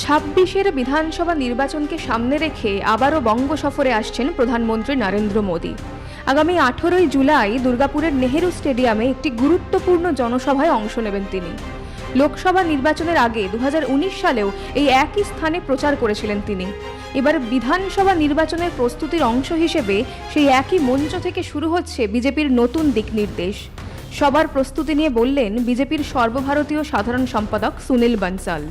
ছাব্বিশের বিধানসভা নির্বাচনকে সামনে রেখে আবারও বঙ্গ সফরে আসছেন প্রধানমন্ত্রী নরেন্দ্র মোদী। আগামী 18ই জুলাই দুর্গাপুরের নেহেরু স্টেডিয়ামে একটি গুরুত্বপূর্ণ জনসভায় অংশ নেবেন তিনি। লোকসভা নির্বাচনের আগে 2019 সালেও এই একই স্থানে প্রচার করেছিলেন তিনি। এবার বিধানসভা নির্বাচনের প্রস্তুতির অংশ হিসেবে সেই একই মঞ্চ থেকে শুরু হচ্ছে বিজেপির নতুন দিকনির্দেশ। সবার প্রস্তুতি নিয়ে বললেন বিজেপির সর্বভারতীয় সাধারণ সম্পাদক সুনীল বনসাল।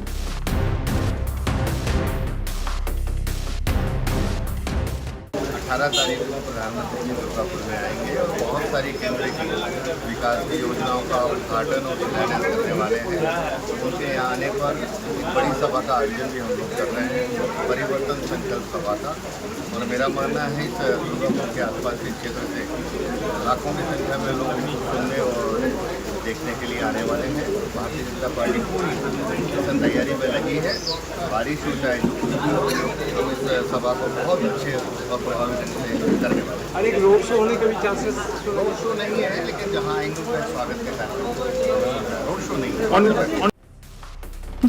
18 तारीख को प्रधानमंत्री जी दुर्गापुर में आएंगे और बहुत सारी केंद्र की विकास की योजनाओं का उद्घाटन और शिलान्यास करने वाले हैं। उनके यहाँ आने पर एक बड़ी सभा का आयोजन भी हम लोग कर रहे हैं, परिवर्तन संकल्प सभा का। और मेरा मानना है इस दुर्गापुर के आसपास के क्षेत्र से लाखों की संख्या में लोग सुनने और देखने के लिए आने वाले हैं। भारतीय जनता पार्टी पूरी तैयारी में लगी है। बारिश हो चाहे जो कुछ भी हो, हम इस सभा को बहुत अच्छे और प्रभावी ढंग से करने वाले हैं। और एक रोड शो होने के भी चांसेस? रोड शो नहीं है, लेकिन जहाँ आएंगे उसका स्वागत के कार्यक्रम, रोड शो नहीं है।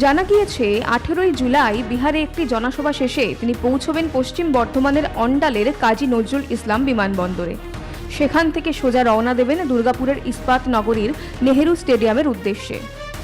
জানা গিয়েছে 18ই জুলাই বিহারে একটি জনসভা শেষে তিনি পৌঁছবেন পশ্চিম বর্ধমানের অন্ডালের কাজী নজরুল ইসলাম বিমানবন্দরে। সেখান থেকে সোজা রওনা দেবেন দুর্গাপুরের ইস্পাত নগরীর নেহেরু স্টেডিয়ামের উদ্দেশ্যে।